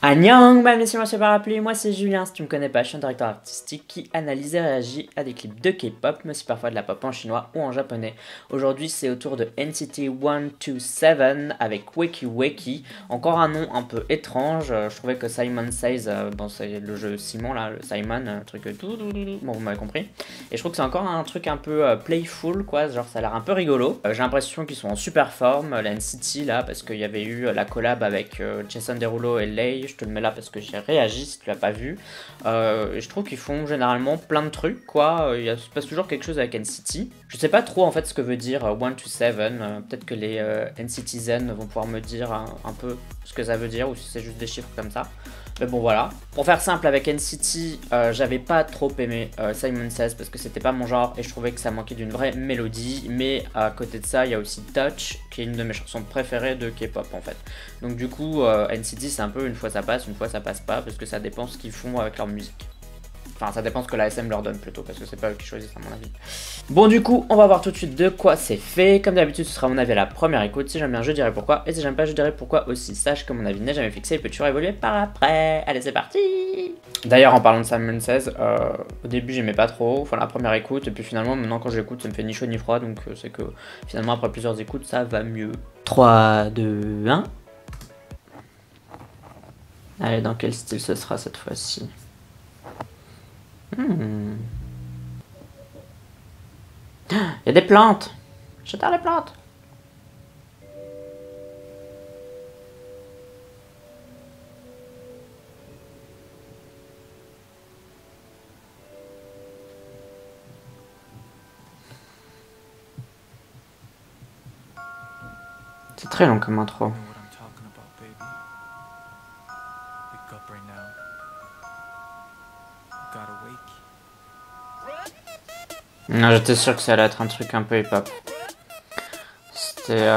Annyeong, bienvenue sur Monsieur Parapluie, moi c'est Julien, si tu me connais pas, je suis un directeur artistique qui analyse et réagit à des clips de K-pop, mais aussi parfois de la pop en chinois ou en japonais. Aujourd'hui c'est au tour de NCT 127 avec Weki Weki, encore un nom un peu étrange, je trouvais que Simon Says, bon c'est le jeu Simon là, le Simon, truc tout, bon vous m'avez compris, et je trouve que c'est encore un truc un peu playful quoi, genre ça a l'air un peu rigolo. J'ai l'impression qu'ils sont en super forme, la NCT là, parce qu'il y avait eu la collab avec Jason Derulo et Lay. Je te le mets là parce que j'ai réagi si tu l'as pas vu. Je trouve qu'ils font généralement plein de trucs quoi. Il se passe toujours quelque chose avec NCT. Je sais pas trop en fait ce que veut dire 127. Peut-être que les NCTzen vont pouvoir me dire un peu ce que ça veut dire ou si c'est juste des chiffres comme ça. Mais bon voilà. Pour faire simple avec NCT, j'avais pas trop aimé Simon Says parce que c'était pas mon genre et je trouvais que ça manquait d'une vraie mélodie. Mais à côté de ça, il y a aussi Touch qui est une de mes chansons préférées de K-pop en fait. Donc du coup, NCT c'est un peu une fois ça passe pas parce que ça dépend ce qu'ils font avec leur musique. Enfin, ça dépend ce que la SM leur donne plutôt, parce que c'est pas eux qui choisissent à mon avis. Bon, du coup, on va voir tout de suite de quoi c'est fait. Comme d'habitude, ce sera mon avis à la première écoute. Si j'aime bien, je dirai pourquoi. Et si j'aime pas, je dirai pourquoi aussi. Sache que mon avis n'est jamais fixé et peut toujours évoluer par après. Allez, c'est parti. D'ailleurs, en parlant de Simon Says, au début, j'aimais pas trop. Enfin, la première écoute. Et puis finalement, maintenant, quand j'écoute, ça me fait ni chaud ni froid. Donc, c'est que finalement, après plusieurs écoutes, ça va mieux. 3, 2, 1. Allez, dans quel style ce sera cette fois-ci? Il y a des plantes. J'adore les plantes. C'est très long comme intro. Non, j'étais sûr que ça allait être un truc un peu hip-hop. C'était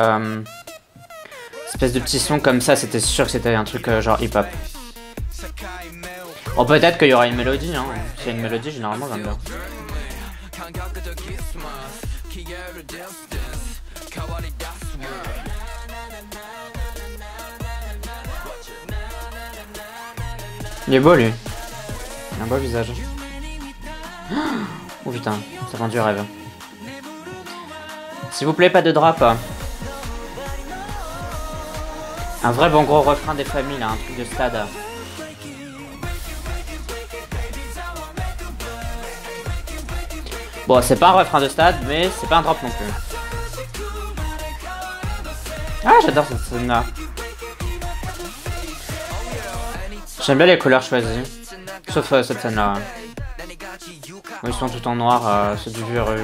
espèce de petit son comme ça, c'était sûr que c'était un truc genre hip-hop. Bon, peut-être qu'il y aura une mélodie, hein. S'il y a une mélodie, généralement j'aime bien. Il est beau lui. Il a un beau visage. Oh putain, ça vend du rêve. S'il vous plaît, pas de drap. Un vrai bon gros refrain des familles là, un truc de stade. Bon, c'est pas un refrain de stade, mais c'est pas un drop non plus. Ah, j'adore cette scène là. J'aime bien les couleurs choisies. Sauf cette scène là. Où ils sont tout en noir, c'est du vieux rue.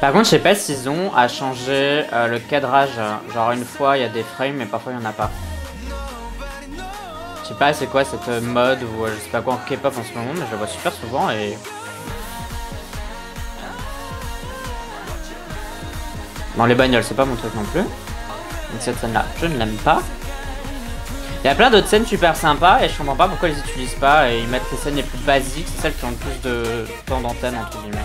Par contre, je sais pas s'ils ont à changer le cadrage. Genre une fois il y a des frames, mais parfois il y en a pas. Je sais pas c'est quoi cette mode ou je sais pas quoi en K-pop en ce moment, mais je le vois super souvent et... Bon, les bagnoles, c'est pas mon truc non plus. Donc cette scène là, je ne l'aime pas. Il y a plein d'autres scènes super sympas et je comprends pas pourquoi ils utilisent pas et ils mettent les scènes les plus basiques, c'est celles qui ont le plus de temps d'antenne entre guillemets.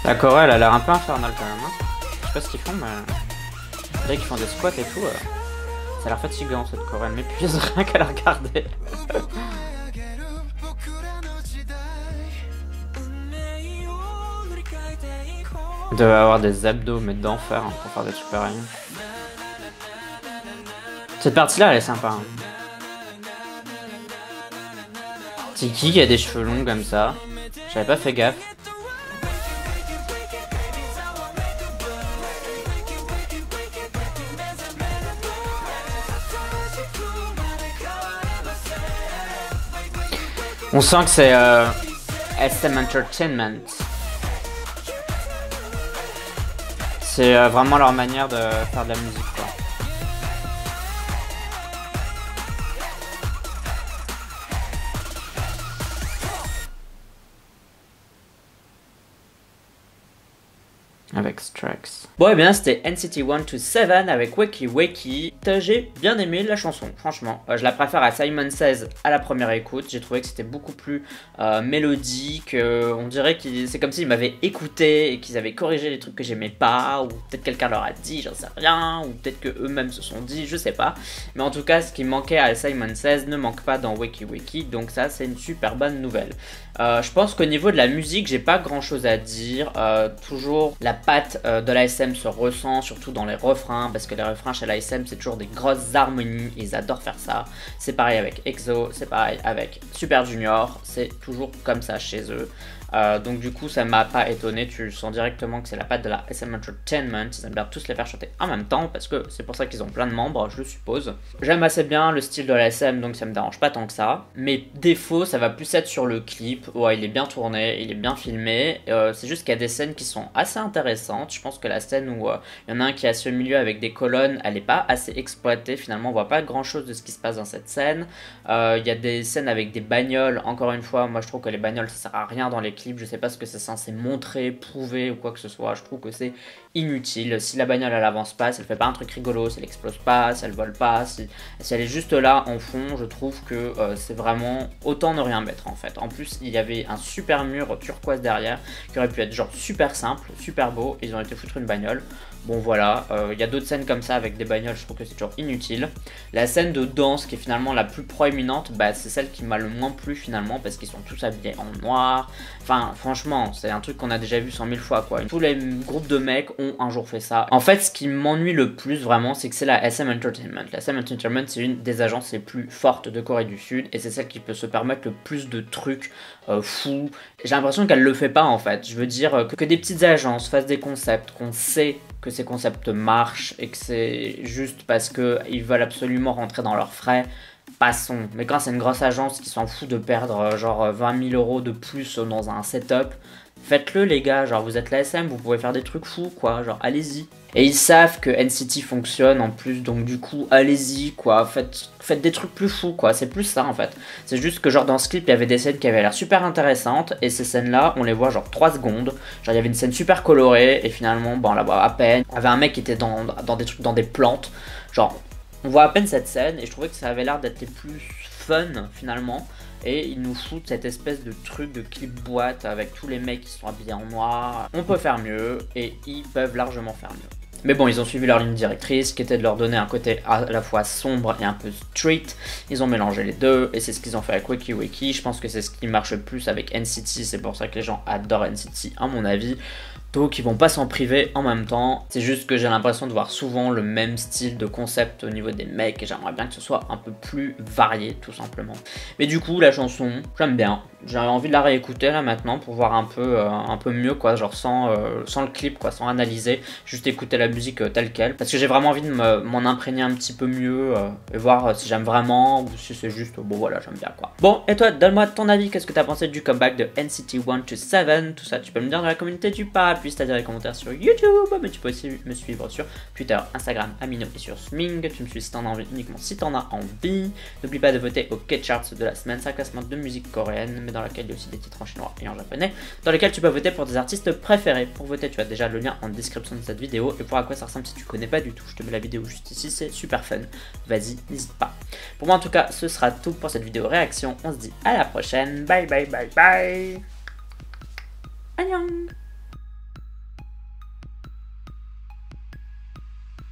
La chorale elle a l'air un peu infernale quand même. Hein. Je sais pas ce qu'ils font mais... On dirait qu'ils font des squats et tout. Ça a l'air fatigant cette chorale, mais puis rien qu'à la regarder. Ils doivent avoir des abdos, mais d'enfer hein, pour faire des super rayons. Cette partie-là, elle est sympa. Hein. C'est qui a des cheveux longs comme ça? J'avais pas fait gaffe. On sent que c'est SM Entertainment. C'est vraiment leur manière de faire de la musique quoi. avec Strax. Bon, et bien c'était NCT 127 avec Wakey Wakey. J'ai bien aimé la chanson, franchement. Je la préfère à Simon Says à la première écoute. J'ai trouvé que c'était beaucoup plus mélodique. On dirait que c'est comme s'ils m'avaient écouté et qu'ils avaient corrigé les trucs que j'aimais pas. Ou peut-être quelqu'un leur a dit, j'en sais rien. Ou peut-être qu'eux-mêmes se sont dit, je sais pas. Mais en tout cas, ce qui manquait à Simon Says ne manque pas dans Wakey Wakey. Donc ça, c'est une super bonne nouvelle. Je pense qu'au niveau de la musique, j'ai pas grand chose à dire. Toujours la patte de l'ASM se ressent, surtout dans les refrains, parce que les refrains chez l'ASM c'est toujours des grosses harmonies, ils adorent faire ça. C'est pareil avec EXO, c'est pareil avec Super Junior, c'est toujours comme ça chez eux. Donc du coup ça m'a pas étonné, tu sens directement que c'est la patte de la SM Entertainment, ils aiment bien tous les faire chanter en même temps parce que c'est pour ça qu'ils ont plein de membres, je suppose. J'aime assez bien le style de la SM donc ça me dérange pas tant que ça. Mes défauts ça va plus être sur le clip, ouais il est bien tourné, il est bien filmé, c'est juste qu'il y a des scènes qui sont assez intéressantes. Je pense que la scène où il y en a un qui est à ce milieu avec des colonnes, elle est pas assez exploitée, finalement on voit pas grand chose de ce qui se passe dans cette scène. Il y a des scènes avec des bagnoles, encore une fois moi je trouve que les bagnoles ça sert à rien dans les clips, je sais pas ce que c'est censé montrer, prouver ou quoi que ce soit, je trouve que c'est inutile. Si la bagnole elle avance pas, si elle fait pas un truc rigolo, si elle explose pas, si elle vole pas, si elle est juste là en fond, je trouve que c'est vraiment autant ne rien mettre en fait. En plus il y avait un super mur turquoise derrière qui aurait pu être genre super simple, super beau, et ils ont été foutre une bagnole. Bon voilà, il y a d'autres scènes comme ça avec des bagnoles, je trouve que c'est toujours inutile. La scène de danse qui est finalement la plus proéminente, bah, c'est celle qui m'a le moins plu finalement parce qu'ils sont tous habillés en noir. Enfin franchement, c'est un truc qu'on a déjà vu 100 000 fois quoi. Tous les groupes de mecs ont un jour fait ça. En fait ce qui m'ennuie le plus vraiment c'est que c'est la SM Entertainment. La SM Entertainment c'est une des agences les plus fortes de Corée du Sud et c'est celle qui peut se permettre le plus de trucs fous. J'ai l'impression qu'elle le fait pas en fait. Je veux dire que des petites agences fassent des concepts, qu'on sait que ces concepts marchent et que c'est juste parce qu'ils veulent absolument rentrer dans leurs frais, passons. Mais quand c'est une grosse agence qui s'en fout de perdre genre 20 000 € de plus dans un setup, faites-le les gars, genre vous êtes la SM, vous pouvez faire des trucs fous quoi, genre allez-y. Et ils savent que NCT fonctionne en plus, donc du coup allez-y quoi, faites des trucs plus fous quoi, c'est plus ça en fait. C'est juste que genre dans ce clip il y avait des scènes qui avaient l'air super intéressantes et ces scènes là on les voit genre 3 secondes. Genre il y avait une scène super colorée et finalement bon on la voit à peine. Il y avait un mec qui était dans des trucs, dans des plantes, genre on voit à peine cette scène et je trouvais que ça avait l'air d'être les plus fun finalement. Et ils nous foutent cette espèce de truc de clip boîte avec tous les mecs qui sont habillés en noir. On peut faire mieux et ils peuvent largement faire mieux. Mais bon, ils ont suivi leur ligne directrice qui était de leur donner un côté à la fois sombre et un peu street. Ils ont mélangé les deux et c'est ce qu'ils ont fait avec Wakey Wakey. Je pense que c'est ce qui marche le plus avec NCT. C'est pour ça que les gens adorent NCT à mon avis. Donc ils vont pas s'en priver en même temps. C'est juste que j'ai l'impression de voir souvent le même style de concept au niveau des mecs et j'aimerais bien que ce soit un peu plus varié tout simplement. Mais du coup la chanson, j'aime bien. J'ai envie de la réécouter là maintenant pour voir un peu mieux quoi, genre sans le clip quoi, sans analyser, juste écouter la musique telle quelle. Parce que j'ai vraiment envie de m'en imprégner un petit peu mieux et voir si j'aime vraiment ou si c'est juste bon voilà j'aime bien quoi. Bon et toi donne-moi ton avis, qu'est-ce que t'as pensé du comeback de NCT 127, tout ça tu peux me dire dans la communauté du pas, puis c'est-à-dire les commentaires sur YouTube, mais tu peux aussi me suivre sur Twitter, Instagram, Amino et sur Sming. Tu me suis si t'en as envie, uniquement si t'en as envie. N'oublie pas de voter au K-Charts de la semaine, c'est un classement de musique coréenne, mais dans lequel il y a aussi des titres en chinois et en japonais, dans lesquels tu peux voter pour des artistes préférés. Pour voter, tu as déjà le lien en description de cette vidéo et pour à quoi ça ressemble si tu connais pas du tout. Je te mets la vidéo juste ici, c'est super fun. Vas-y, n'hésite pas. Pour moi en tout cas, ce sera tout pour cette vidéo réaction. On se dit à la prochaine. Bye bye bye bye. Annyeong.